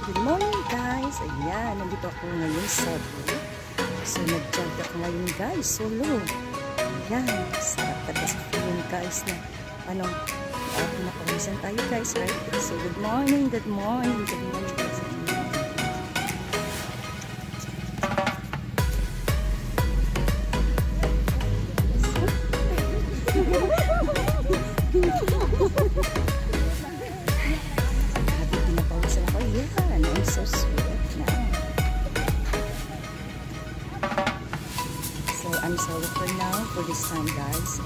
Good morning guys! Ayan, nandito ako ngayon sa vlog. So nag-jog ako ngayon guys, solo. Ayan, sarap talaga sa feeling guys na pinakawisan tayo guys, right? So good morning, good morning, good morning guys. I'm so sweet now. So I'm solo for now for this time guys.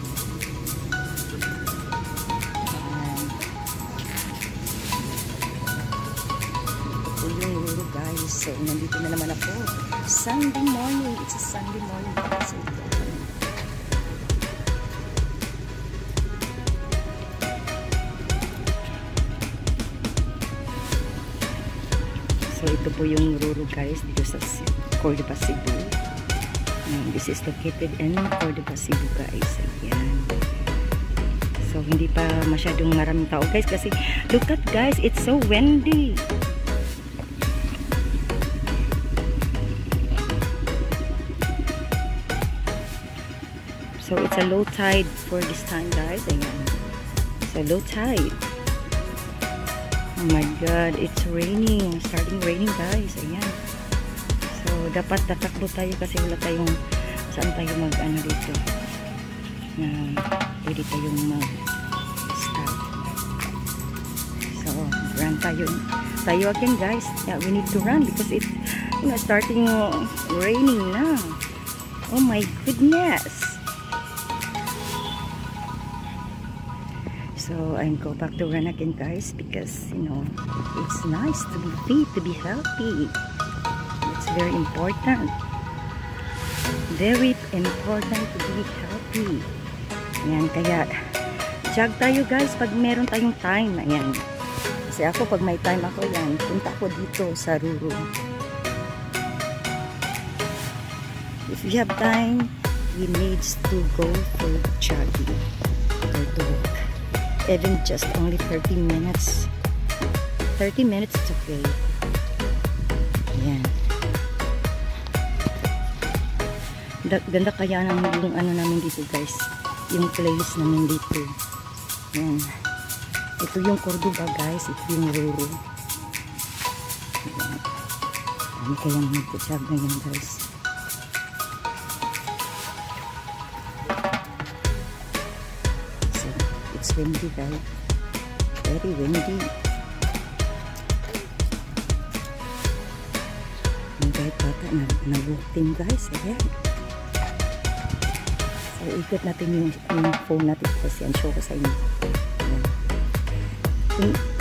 Ito yung ruro guys. So nandito na naman ako. Sunday morning. It's a Sunday morning guys. So ito po yung ruro guys dito sa Cordoba, Cebu. This is located in Cordoba, Cebu guys. Ayan. So hindi pa masyadong maraming tao guys kasi look at guys, it's so windy. So it's a low tide for this time guys. Ayan. So low tide. Oh my god, it's raining. Starting raining guys. Ayan. So, dapat tatakbo tayo kasi wala tayong saan tayo mag-ano dito. Pwede tayong mag-stop. So, run tayo again guys. Yeah, we need to run because it's starting raining na. Oh my goodness. So I'm go back to run again guys because it's nice to be fit, to be healthy. It's very important. Very important to be healthy. Ayan, kaya jog tayo guys pag meron tayong time. Ayan. Kasi ako pag may time ako yan, punta ako dito sa ruro. If you have time, you need to go for jogging or to walk. Even just only 30 minutes. 30 minutes is okay. Ayan. Ganda kaya ng yung namin dito guys. Yung place namin dito. Ayan. Ito yung Cordoba guys. Ito yung ruro. Ayan. Ano kaya mag-jog ngayon guys. It's windy guys. Very windy. Kahit bata nag-walking guys. Ayan. So ikot natin yung phone natin kasi ang show ko sa inyo.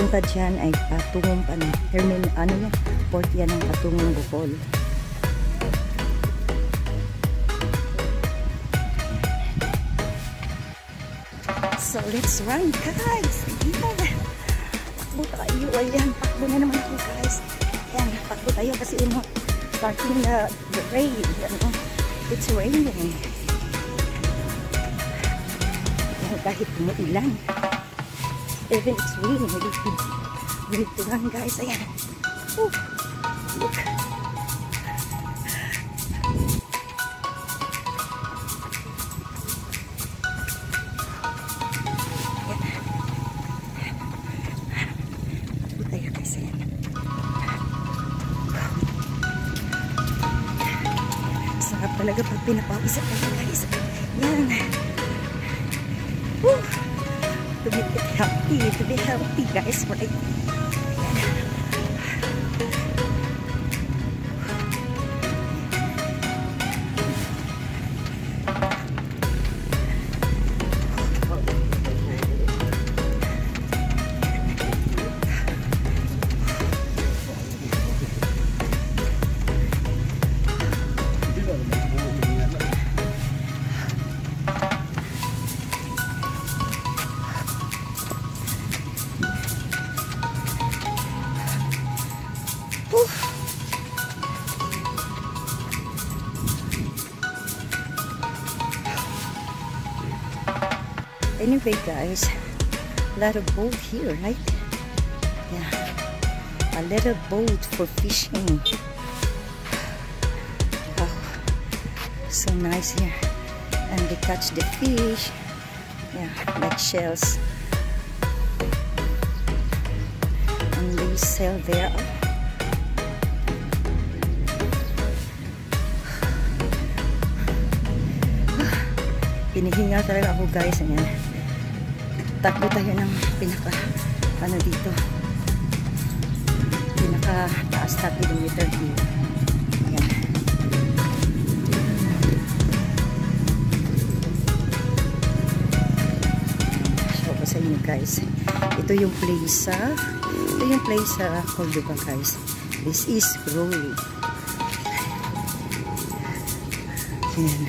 Punta dyan ay patungong pa ng port yan ng patungong Bohol. So, let's run, guys! Ayan! Pakbo tayo. Ayan, pakbo na naman ako, guys. Ayan, pakbo tayo kasi starting the rain. It's raining. Ayan, kahit umuulan. Even it's raining, we need to run, guys. Ayan. Look. Sarap talaga pag pinapawisan tayo guys. Yan. Woo! To be healthy guys. Right? Anyway guys, a lot of boat here, right? Yeah, a little boat for fishing. Wow, so nice here. And they catch the fish, yeah, like shells, and they sell there. Pinihinga talaga ako guys. Ayan, takbo tayo ng pinaka ano dito, pinaka taas na kilometer dito. Ayan. Show ko sa inyo guys, ito yung place sa Cordoba guys. This is Role. Ayan.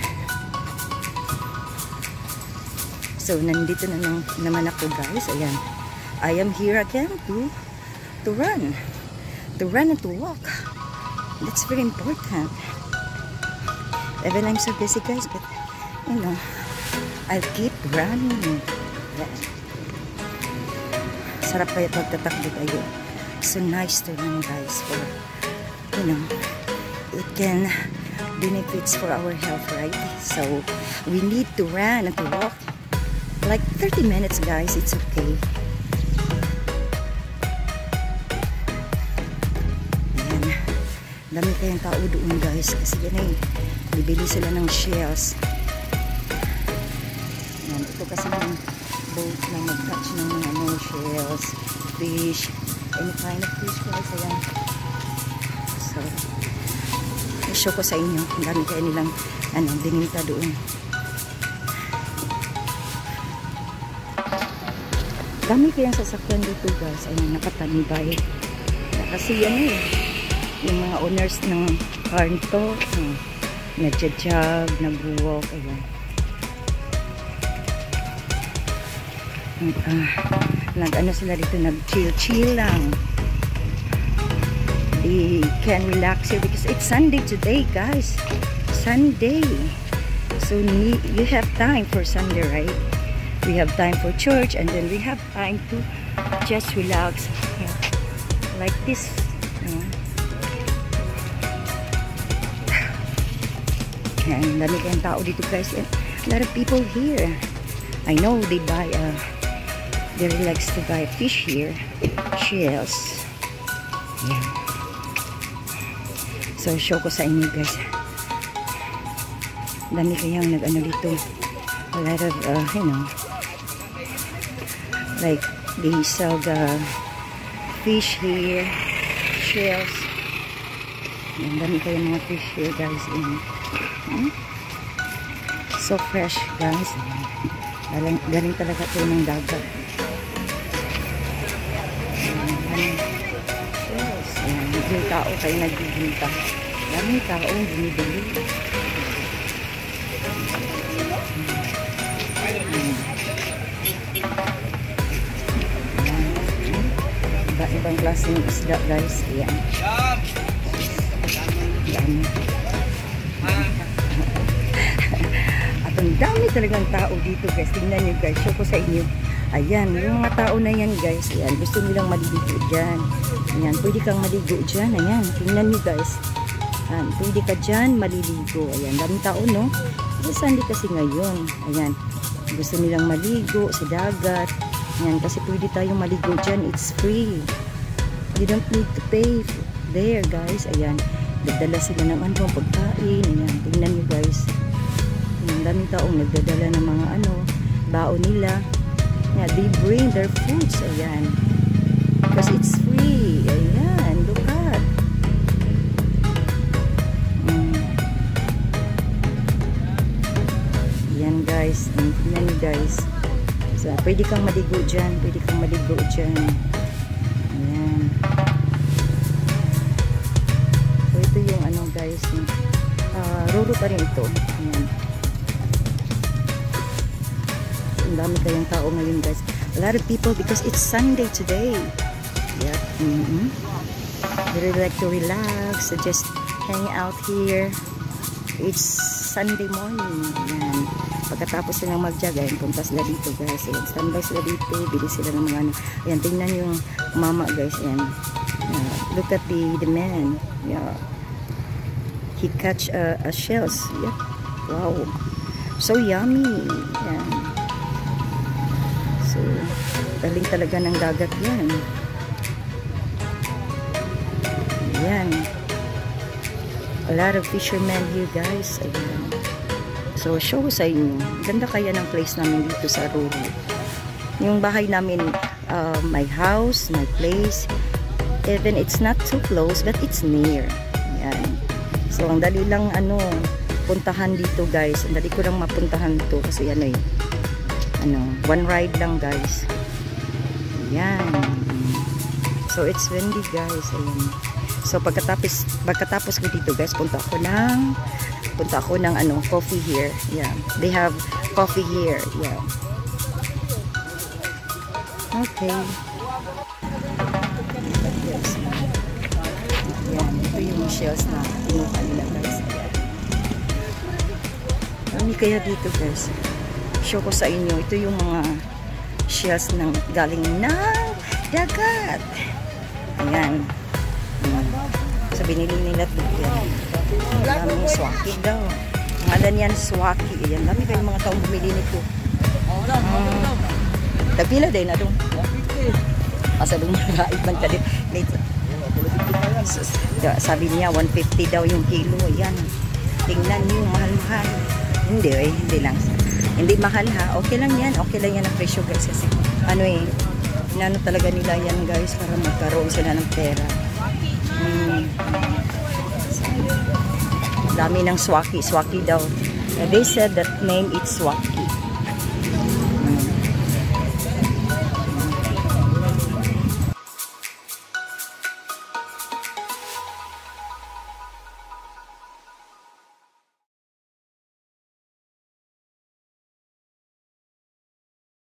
So, nandito na naman ako guys. Ayan. I am here again to run. To run and to walk. That's very important. Even I'm so busy guys, but you know, I'll keep running. Yeah. Sarap kaya pagtatakbo tayo. So nice to run guys. For, you know, it can benefits for our health, right? So, we need to run and to walk. Like 30 minutes guys, it's okay. Ayan. Dami kayang tao doon guys. Kasi yan ay, bibili sila ng shells. Ayan, ito kasi yung boat na mag-catch ng mga shells, fish, any kind of fish guys. Ayan. So, i-show ko sa inyo. Ang dami kayo nilang bininta doon. Dami kayang sasakyan dito guys. Ayun, nakatanibay. Kasi yan yung mga owners ng car nito, nagja-jog, nag-walk. Ayun. Nag-ano sila dito, nag-chill lang. They can relax here because it's Sunday today guys. Sunday. So you have time for Sunday, right? We have time for church, and then we have time to just relax, yeah, like this. And dami kayong tao dito guys. And a lot of people here. I know they relax to buy fish here, shells. Yeah. So show ko sa inyo guys. Dami kayang nag-ano dito. A lot of you know, like they sell the fish here, shells. Ang dami kayo mga fish here guys. So fresh guys. Galing talaga ito ng dagat. Yes. Yung tao kayo nagbibinta. Daming tao ang bumibili. Ibang klaseng isda guys. Ayan. At ang dami talagang tao dito guys. Tingnan nyo guys. Show ko sa inyo. Ayan. Yung mga tao na yan guys. Ayan. Gusto nilang maliligo dyan. Ayan. Pwede kang maligo dyan. Ayan. Tingnan nyo guys. Ayan. Pwede ka dyan maliligo. Ayan. Daming tao no. Kasi Sunday kasi ngayon. Ayan. Gusto nilang maligo sa dagat. Ayan. Kasi pwede tayong maligo dyan. It's free. You don't need to pay there guys. Ayan. Nagdala sila ng pagkain. Ayan. Tingnan nyo guys. Ang daming taong nagdadala ng mga baon nila. Yeah, they bring their foods. Ayan. Because it's free. Ayan. Look at. Ayan guys. Tingnan nyo guys. So, pwede kang maligo dyan. Pwede kang maligo dyan. Ayan. So, ito yung guys. Roro pa rin ito. Ayan. Ang dami kayang tao ngayon guys. A lot of people because it's Sunday today. Yeah. They really like to relax. So just hang out here. It's Sunday morning. Ayan. Pagkatapos silang mag-jog, ayan, punta sila dito guys. Ayan, standby sila dito. Bili sila ng mga Ayan, tingnan yung mama guys. Ayan. Look at the man. Yeah. He catch a shells. Yeah. Wow. So yummy. Yan. So, galing talaga ng dagat yan. Yan. A lot of fishermen here, guys. Ayan. So, show ko sa inyo. Ganda kaya ng place namin dito sa Ruru. Yung bahay namin, my house, my place, even it's not too close, but it's near. Yan. So, ang dali lang, puntahan dito, guys. Ang dali ko lang mapuntahan to kasi one ride lang, guys. Yan. So, it's windy, guys. Ayan. So, pagkatapos ko dito, guys, punta ako ng coffee here. Yeah. They have coffee here. Yeah. Okay. Yan. Ito yung shells na pinuha nila, guys. Ano kaya dito, guys? Show ko sa inyo. Ito yung mga shells ng galing ng dagat. Ayan. So, binili nila dito. Daming swaki daw. Ngalan yan, swaki. Ayan. Dami kayong mga taong bumili nito. Tagpila din na doon. Asa doon marait man ka din. Sabi niya, 150 daw yung kilo. Ayan. Tingnan niyo, mahal-mahal. Hindi lang. Hindi mahal ha. Okay lang yan. Okay lang yan ang presyo, guys. Kasi, inano talaga nila yan, guys, para magkaroon sila ng pera. Dami ng swaki. Swaki daw. They said that name is swaki.